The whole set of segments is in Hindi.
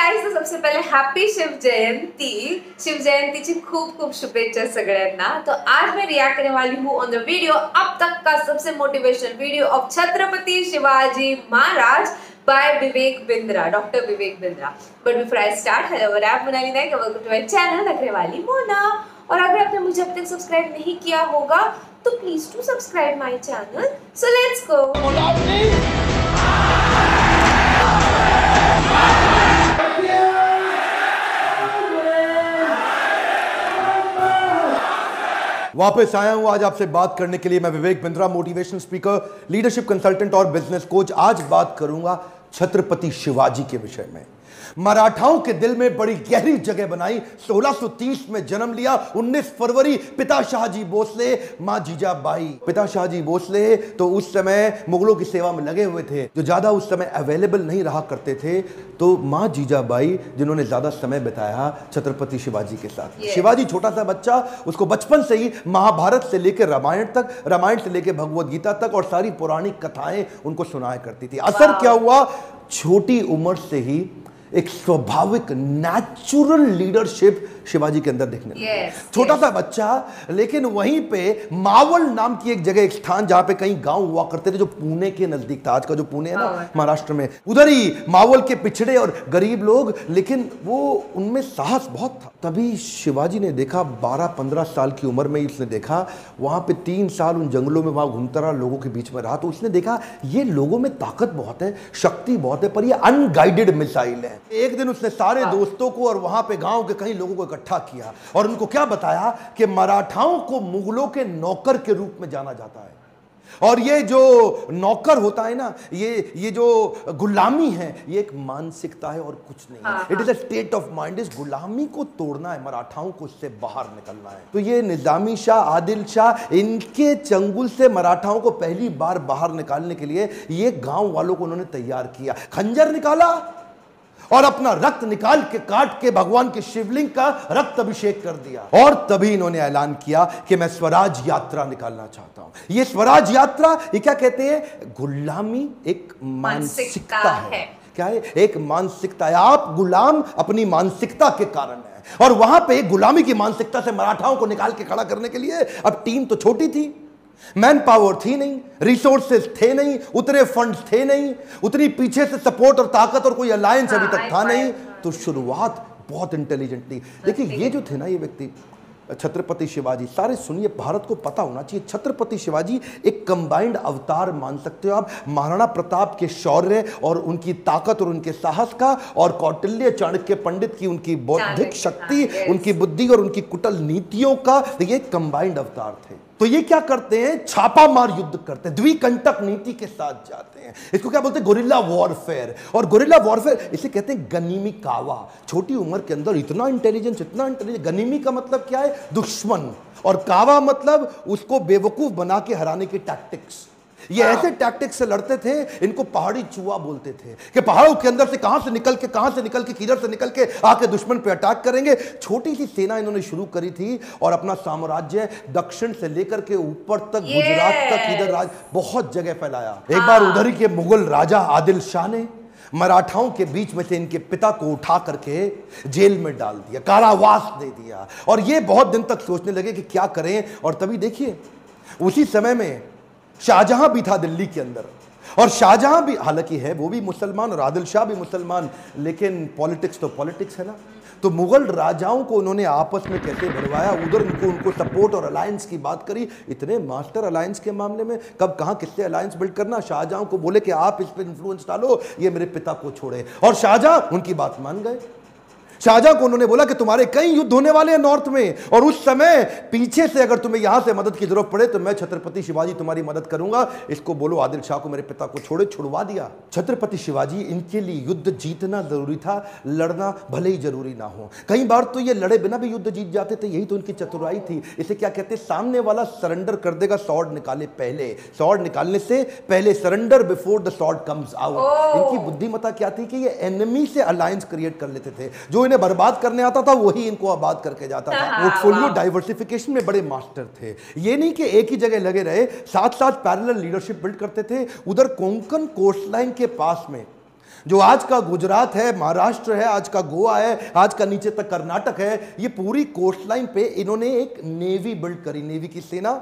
गाईज, सबसे पहले हॅपी शिव जयंती खूब खूब शुभेच्छा सगळ्यांना। तो आज मैं रिएक्ट करने वाली हूँ ऑन द वीडियो अब तक का सबसे motivational video of Chhatrapati Shivaji Maharaj by Vivek Bindra, doctor Vivek Bindra. But before I start, hello rap Monali Nayak, welcome to my channel नखरे वाली मोना। और अगर आपने मुझे अब तक सब्सक्राइब नहीं किया होगा तो please to subscribe my channel. So let's go. वापस आया हूं आज आपसे बात करने के लिए। मैं Vivek Bindra, motivational speaker, leadership consultant और बिजनेस कोच। आज बात करूंगा छत्रपति शिवाजी के विषय में। मराठाओं के दिल में बड़ी गहरी जगह बनाई। 1630 में जन्म लिया। 19 फरवरी पिता शाहजी भोसले, मां जीजाबाई। पिता शाहजी भोसले तो उस समय मुगलों की सेवा में लगे हुए थे, जो ज्यादा उस समय अवेलेबल नहीं रहा करते थे। तो मां जीजाबाई जिन्होंने ज्यादा समय बिताया छत्रपति शिवाजी के साथ। शिवाजी छोटा सा बच्चा, उसको बचपन से ही महाभारत से लेकर रामायण तक, रामायण से लेकर भगवद गीता तक और सारी पौराणिक कथाएं उनको सुनाया करती थी। असर क्या हुआ, छोटी उम्र से ही एक स्वाभाविक नेचुरल लीडरशिप शिवाजी के अंदर देखने लगा। छोटा सा बच्चा, लेकिन वहीं पे मावल नाम की एक जगह, एक स्थान जहां पे कई गांव हुआ करते थे, जो पुणे के नजदीक था। आज का जो पुणे है ना महाराष्ट्र में, उधर ही मावल के पिछड़े और गरीब लोग, लेकिन वो उनमें साहस बहुत था। तभी शिवाजी ने देखा, 12-15 साल की उम्र में उसने देखा, वहां पे 3 साल उन जंगलों में वहां घूमता रहा, लोगों के बीच में रहा। तो उसने देखा ये लोगों में ताकत बहुत है, शक्ति बहुत है, पर ये अनगाइडेड मिसाइल है। एक दिन उसने सारे दोस्तों को और वहां पे गांव के कई लोगों को इकट्ठा किया और उनको क्या बताया कि मराठाओं को मुगलों के नौकर के रूप में जाना जाता है। और ये जो नौकर होता है ना, ये जो गुलामी है, ये एक मानसिकता है और कुछ नहीं है। It is a state of mind. इस गुलामी को तोड़ना है, मराठाओं को इससे बाहर निकलना है। तो ये निजामी शाह, आदिल शाह, इनके चंगुल से मराठाओं को पहली बार बाहर निकालने के लिए ये गांव वालों को उन्होंने तैयार किया। खंजर निकाला और अपना रक्त निकाल के काट के भगवान के शिवलिंग का रक्त अभिषेक कर दिया। और तभी इन्होंने ऐलान किया कि मैं स्वराज यात्रा निकालना चाहता हूं। ये स्वराज यात्रा, ये क्या कहते हैं, गुलामी एक मानसिकता है। क्या है? एक मानसिकता है। आप गुलाम अपनी मानसिकता के कारण है। और वहां पे गुलामी की मानसिकता से मराठाओं को निकाल के खड़ा करने के लिए अब टीम तो छोटी थी, मैन पावर थी नहीं, रिसोर्सेज थे नहीं, उतने फंड्स थे नहीं, उतनी पीछे से सपोर्ट और ताकत और कोई अलायंस अभी तक था नहीं। तो शुरुआत बहुत इंटेलिजेंट थी। देखिए ये जो थे ना, ये व्यक्ति छत्रपति शिवाजी, सारे सुनिए, भारत को पता होना चाहिए, छत्रपति शिवाजी एक कंबाइंड अवतार मान सकते हो आप। महाराणा प्रताप के शौर्य और उनकी ताकत और उनके साहस का, और कौटिल्य चाणक्य पंडित की उनकी बौद्धिक शक्ति, उनकी बुद्धि और उनकी कुटिल नीतियों का, ये कंबाइंड अवतार थे। तो ये क्या करते हैं, छापा मार युद्ध करते हैं, द्विकंटक नीति के साथ जाते हैं। इसको क्या बोलते हैं, गोरिल्ला वॉरफेयर। और गोरिल्ला वॉरफेयर इसे कहते हैं गनीमी कावा। छोटी उम्र के अंदर इतना इंटेलिजेंस, इतना इंटेलिजेंस। गनीमी का मतलब क्या है, दुश्मन, और कावा मतलब उसको बेवकूफ बना के हराने की टैक्टिक्स। ये ऐसे टैक्टिक्स से लड़ते थे, इनको पहाड़ी चूहा बोलते थे, कि पहाड़ों के अंदर से कहां से निकल के किधर से निकल के आके दुश्मन पे अटैक करेंगे। छोटी सी सेना इन्होंने शुरू करी थी और अपना साम्राज्य दक्षिण से लेकर के ऊपर तक, गुजरात तक, इधर बहुत जगह फैलाया। एक बार उधर ही के मुगल राजा आदिल शाह ने मराठाओं के बीच में से इनके पिता को उठा करके जेल में डाल दिया, कारावास दे दिया। और ये बहुत दिन तक सोचने लगे कि क्या करें। और तभी देखिए, उसी समय में शाहजहां भी था दिल्ली के अंदर, और शाहजहां भी हालांकि है वो भी मुसलमान और आदिल शाह भी मुसलमान, लेकिन पॉलिटिक्स तो पॉलिटिक्स है ना। तो मुगल राजाओं को उन्होंने आपस में कैसे भरवाया, उधर उनको सपोर्ट और अलायंस की बात करी। इतने मास्टर अलायंस के मामले में, कब कहां किससे अलायंस बिल्ड करना। शाहजहां को बोले कि आप इस पे इन्फ्लुएंस डालो, ये मेरे पिता को छोड़े, और शाहजहां उनकी बात मान गए। शाहजहां को उन्होंने बोला कि तुम्हारे कई युद्ध होने वाले हैं नॉर्थ में, और उस समय पीछे से अगर तुम्हें यहां से मदद की जरूरत पड़े तो मैं छत्रपति शिवाजी तुम्हारी मदद करूंगा। इसको बोलो आदिल शाह को मेरे पिता को छोड़े। छुड़वा दिया। छत्रपति शिवाजी, इनके लिए युद्ध जीतना जरूरी था, लड़ना भले ही जरूरी ना हो। कई बार तो ये लड़े बिना भी युद्ध जीत जाते थे, यही तो उनकी चतुराई थी। इसे क्या कहते हैं, सामने वाला सरेंडर कर देगा सॉर्ड निकाले पहले, सॉर्ड निकालने से पहले, surrender before the sword comes out. इनकी बुद्धिमत्ता क्या थी कि ये एनिमी से अलायंस क्रिएट कर लेते थे। जो बर्बाद करने आता था वही इनको आबाद करके जाता था। पोर्टफोलियो डाइवर्सिफिकेशन में बड़े मास्टर थे। ये नहीं कि एक ही जगह लगे रहे, साथ साथ पैरेलल लीडरशिप बिल्ड करते थे। उधर कोंकण कोस्टलाइन के पास में जो आज का गुजरात है, महाराष्ट्र है, आज का गोवा है, आज का नीचे तक कर्नाटक है, ये पूरी कोस्ट लाइन पे इन्होंने एक नेवी बिल्ड करी, नेवी की सेना,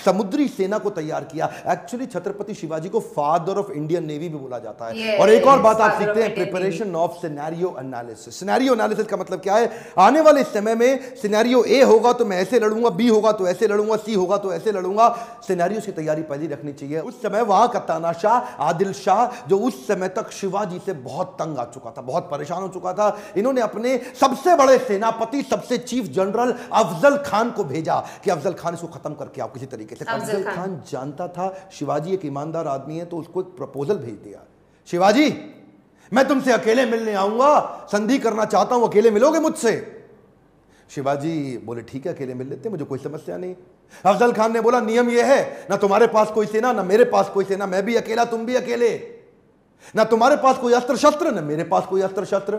समुद्री सेना को तैयार किया। एक्चुअली छत्रपति शिवाजी को फादर ऑफ इंडियन नेवी भी बोला जाता है। और एक और बात आप सीखते हैं, preparation of scenario analysis. Scenario analysis का मतलब क्या है? आने वाले समय में सिनेरियो ए होगा तो मैं ऐसे लड़ूंगा, बी होगा तो ऐसे लड़ूंगा, सी होगा तो ऐसे लड़ूंगा। सिनेरियो की तैयारी पहले रखनी चाहिए। उस समय वहां का तानाशाह आदिल शाह, जो उस समय तक शिवाजी से बहुत तंग आ चुका था, बहुत परेशान हो चुका था, इन्होंने अपने सबसे बड़े सेनापति, सबसे चीफ जनरल अफजल खान को भेजा कि अफजल खान इसको खत्म करके आओ किसी तरीके से। अफजल खान जानता था शिवाजी एक ईमानदार आदमी है, तो उसको एक प्रपोजल भेज दिया, शिवाजी मैं तुमसे अकेले मिलने आऊंगा, संधि करना चाहता हूं, अकेले मिलोगे मुझसे? शिवाजी बोले ठीक है, अकेले मिल लेते, मुझे कोई समस्या नहीं। अफजल खान ने बोला नियम यह है, ना तुम्हारे पास कोई सेना, ना मेरे पास कोई सेना, मैं भी अकेला, तुम भी अकेले, ना तुम्हारे पास कोई अस्त्र शस्त्र, ना मेरे पास कोई अस्त्र शस्त्र।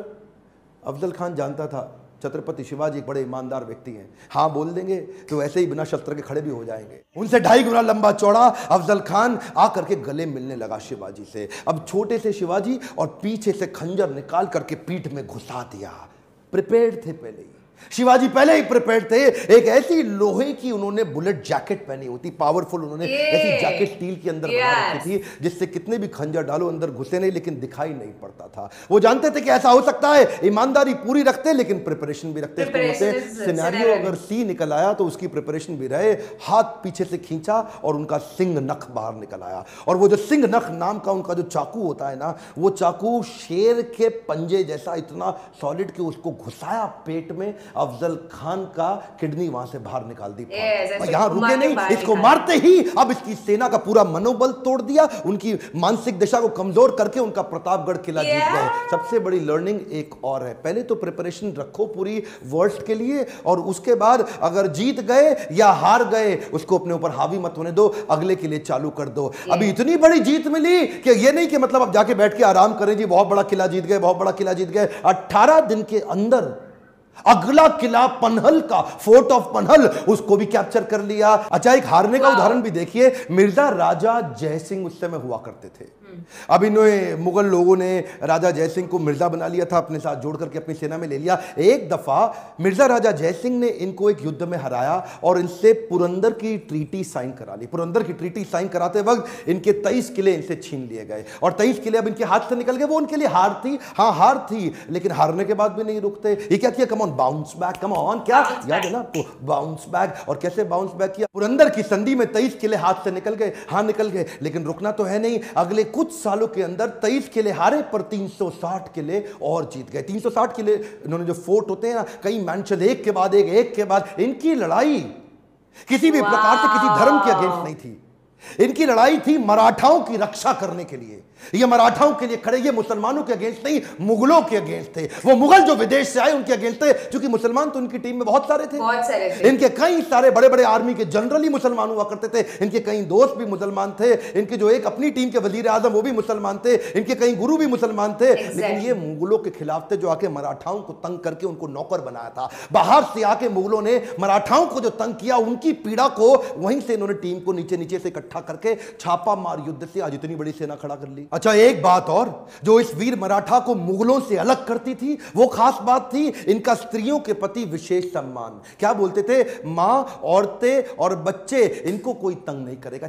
अफजल खान जानता था छत्रपति शिवाजी एक बड़े ईमानदार व्यक्ति हैं, हाँ बोल देंगे तो ऐसे ही बिना शस्त्र के खड़े भी हो जाएंगे। उनसे 2.5 गुना लंबा चौड़ा अफजल खान आकर के गले मिलने लगा शिवाजी से। अब छोटे से शिवाजी और पीछे से खंजर निकाल करके पीठ में घुसा दिया। प्रिपेयर्ड थे पहले ही, शिवाजी पहले ही प्रिपेयर्ड थे। एक ऐसी लोहे की उन्होंने बुलेट जैकेट पहनी होती, पावरफुल, उन्होंने ऐसी जैकेट स्टील के अंदर बना रखी थी जिससे कितने भी खंजर डालो अंदर घुसे नहीं, लेकिन दिखाई नहीं पड़ता था। वो जानते थे कि ऐसा हो सकता है, ईमानदारी पूरी रखते लेकिन प्रिपरेशन भी रखते। सिनेरियो अगर सी निकल आया तो उसकी प्रिपरेशन भी रहे। हाथ पीछे से खींचा और उनका सिंह नख बाहर निकल आया, और वो जो सिंह नख नाम का उनका जो चाकू होता है ना, वो चाकू शेर के पंजे जैसा इतना सॉलिड कि उसको घुसाया पेट में। अफजल खान का किडनी वहां से बाहर निकाल दी। यहां रुके नहीं, इसको मारते ही अब इसकी सेना का पूरा मनोबल तोड़ दिया, उनकी मानसिक दशा को कमजोर करके उनका प्रतापगढ़ किला जीत गए। सबसे बड़ी लर्निंग एक और है, पहले तो प्रिपरेशन रखो पूरी वर्स्ट के लिए, और उसके बाद अगर जीत गए या हार गए उसको अपने ऊपर हावी मत होने दो, अगले के लिए चालू कर दो। अभी इतनी बड़ी जीत मिली कि ये नहीं कि मतलब अब जाके बैठ के आराम करें जी, बहुत बड़ा किला जीत गए, बहुत बड़ा किला जीत गए। 18 दिन के अंदर अगला किला पनहल का, फोर्ट ऑफ पनहल, उसको भी कैप्चर कर लिया। अच्छा, एक हारने का उदाहरण भी देखिए, मिर्जा राजा जयसिंह उस समय हुआ करते थे। अब इन्होंने मुगल लोगों ने राजा जयसिंह को मिर्जा बना लिया था, अपने साथ जोड़ करके अपनी सेना में ले लिया। एक दफा मिर्जा राजा जयसिंह ने इनको एक युद्ध में हराया और इनसे पुरंदर की ट्रीटी साइन करा ली। पुरंदर की ट्रीटी साइन कराते वक्त इनके 23 किले इनसे छीन लिए गए, और 23 किले अब इनके हाथ से निकल गए। वो उनके लिए हार थी, हाँ हार थी, लेकिन हारने के बाद भी नहीं रुकते। ये क्या किया? Come on, bounce back, come on, क्या याद है ना आपको? Bounce back. और कैसे बाउंस बैक किया? पुरंदर की संधि में 23 किले हाथ से निकल गए, हाँ निकल गए, लेकिन रुकना तो है नहीं। अगले कुछ सालों के अंदर 23 किले हारे पर 360 किले और जीत गए। 360 किले इन्होंने, जो फोर्ट होते हैं ना, कई मैंशन, एक के बाद एक के बाद। इनकी लड़ाई किसी भी प्रकार से किसी धर्म के अगेंस्ट नहीं थी, इनकी लड़ाई थी मराठाओं की रक्षा करने के लिए। ये मराठाओं के लिए खड़े, ये मुसलमानों के अगेंस्ट नहीं, मुगलों के अगेंस्ट थे। वो मुगल जो विदेश से आए उनके अगेंस्ट थे, क्योंकि मुसलमान तो उनकी टीम में बहुत सारे थे। इनके कई सारे बड़े बड़े आर्मी के जनरल ही मुसलमान हुआ करते थे, इनके कई दोस्त भी मुसलमान थे, इनके जो एक अपनी टीम के वजीर आजम वो भी मुसलमान थे, इनके कई गुरु भी मुसलमान थे। लेकिन ये मुगलों के खिलाफ थे, जो आके मराठाओं को तंग करके उनको नौकर बनाया था। बाहर से आके मुगलों ने मराठाओं को जो तंग किया, उनकी पीड़ा को वहीं से इन्होंने टीम को नीचे नीचे से इकट्ठा करके छापा मार युद्ध से आज इतनी बड़ी सेना खड़ा कर ली। अच्छा, एक बात और जो इस वीर मराठा को मुगलों से अलग करती थी, वो खास बात थी इनका स्त्रियों के प्रति विशेष सम्मान। क्या बोलते थे? मां, औरतें और बच्चे, इनको कोई तंग नहीं करेगा।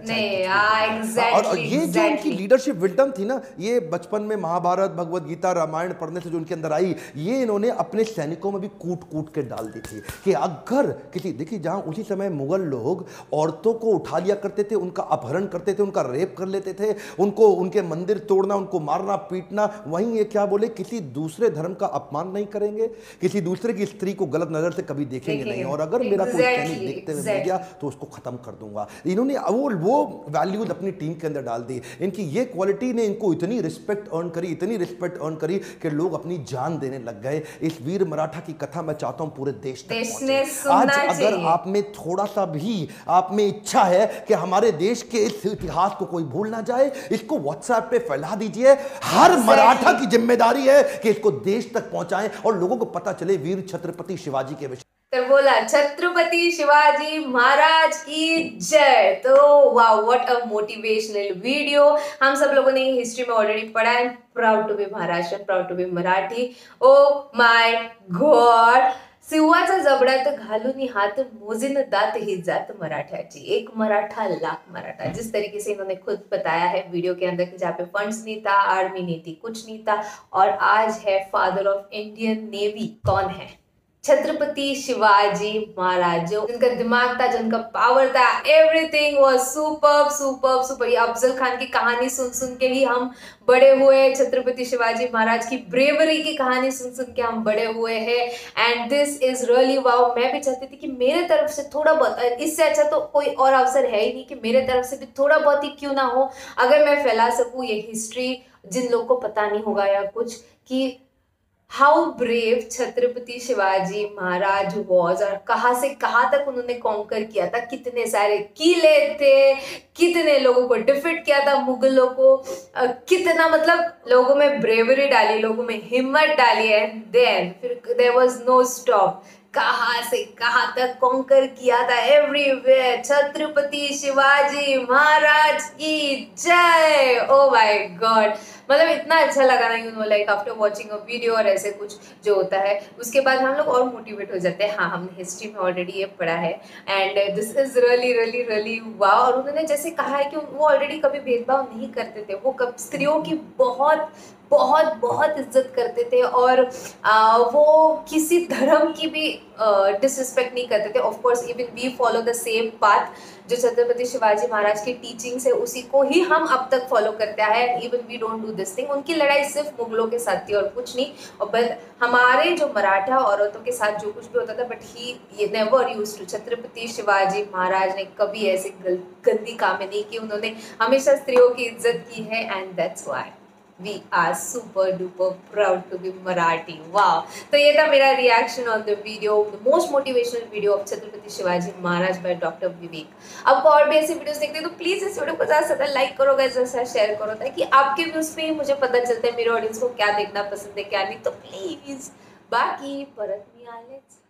और ये जो इनकी लीडरशिप विजडम थी ना, ये बचपन में महाभारत, भगवत गीता, रामायण पढ़ने से जो इनके अंदर आई, ये इन्होंने अपने सैनिकों में भी कूट कूट के डाल दी थी कि अगर किसी, देखिए जहां उसी समय मुगल लोग औरतों को उठा लिया करते थे, उनका अपहरण करते थे, उनका रेप कर लेते थे, उनको उनके मंदिर तोड़ना, उनको मारना पीटना, वहीं ये क्या बोले, किसी दूसरे धर्म का अपमान नहीं करेंगे, किसी दूसरे की स्त्री को गलत नजर से कभी देखेंगे नहीं, और अगर मेरा कोई सैनिक देखते हुए मिल गया तो उसको खत्म कर दूंगा। इन्होंने वो वैल्यूज अपनी टीम के अंदर डाल दी। इनकी ये क्वालिटी ने इनको इतनी रिस्पेक्ट अर्न करी, इतनी रिस्पेक्ट अर्न करी कि लोग अपनी जान देने लग गए। इस वीर मराठा की कथा मैं चाहता हूं पूरे देश तक पहुंचे। आज अगर आप में थोड़ा सा भी आप में इच्छा है कि हमारे देश के इस इतिहास को कोई भूल ना जाए, इसको व्हाट्सएप पे फैला दीजिए। हर मराठा की जिम्मेदारी है कि इसको देश तक पहुंचाएं और लोगों को पता चले वीर छत्रपति शिवाजी के विषय। तो बोला छत्रपति शिवाजी महाराज की जय। तो वाह, व्हाट अ मोटिवेशनल वीडियो। हम सब लोगों ने हिस्ट्री में ऑलरेडी पढ़ा है, proud to be Maharashtra, proud to be Marathi. Oh my God, सिंहाचा जबडा तर घालून हात मोजीन दात ही जात मराठ्याची, एक मराठा लाख मराठा। जिस तरीके से इन्होंने खुद बताया है वीडियो के अंदर कि जहाँ पे फंड्स नहीं था, आर्मी नहीं थी, कुछ नहीं था, और आज है फादर ऑफ इंडियन नेवी। कौन है? छत्रपति शिवाजी महाराज, जो जिनका दिमाग था, जिनका पावर था, everything was superb superb super. ये अफजल खान की कहानी सुन सुन के ही हम बड़े हुए, छत्रपति शिवाजी महाराज की ब्रेवरी की कहानी सुन सुन के हम बड़े हुए हैं। And this is really wow. मैं भी चाहती थी कि मेरे तरफ से थोड़ा बहुत, इससे अच्छा तो कोई और अवसर है ही नहीं कि मेरे तरफ से भी थोड़ा बहुत ही क्यों ना हो, अगर मैं फैला सकूं ये हिस्ट्री जिन लोगों को पता नहीं होगा या कुछ, कि how brave Chhatrapati Shivaji Maharaj was, और कहाँ से कहाँ तक उन्होंने कॉन्कर किया था, कितने सारे किले थे, कितने लोगों को डिफीट किया था मुगलों को, कितना मतलब लोगों में ब्रेवरी डाली, लोगों में हिम्मत डाली, एंड देन फिर देयर वाज नो स्टॉप। कहाँ से कहाँ तक कॉन्कर किया था, एवरीवेयर। छत्रपति शिवाजी महाराज की जय। ओ माय गॉड, मतलब इतना अच्छा लगा ना, you know, like after watching a video और ऐसे कुछ जो होता है, उसके बाद हम लोग और मोटिवेट हो जाते हैं। हाँ, हमने हिस्ट्री में ऑलरेडी ये पढ़ा है, and this is really really really wow. और उन्होंने जैसे कहा है कि वो ऑलरेडी कभी भेदभाव नहीं करते थे, वो कब स्त्रियों की बहुत बहुत बहुत इज्जत करते थे, और वो किसी धर्म की भी डिसरिस्पेक्ट नहीं करते थे। Of course even we follow the same path, जो छत्रपति शिवाजी महाराज की टीचिंग्स है उसी को ही हम अब तक फॉलो करते आए हैं। Even we don't do this thing. उनकी लड़ाई सिर्फ मुगलों के साथ थी और कुछ नहीं, और बट हमारे जो मराठा औरतों के साथ जो कुछ भी होता था, but he never used to. Chhatrapati Shivaji Maharaj ने कभी ऐसे गंदी कामें नहीं की, उन्होंने हमेशा स्त्रियों की इज्जत की है, and that's why we are super duper proud to be Marathi. Wow. तो ये था मेरा reaction on the video, the most motivational video of Chhatrapati Shivaji Maharaj by doctor Vivek. आपको और भी ऐसी वीडियोस देखते हैं तो प्लीज इस वीडियो को ज़्यादा से ज़्यादा लाइक करो, ज़्यादा शेयर करो, ताकि आपके व्यूज पे ही मुझे पता चलता है मेरे ऑडियंस को क्या देखना पसंद है क्या नहीं। तो प्लीज बाकी परत नहीं आलेच।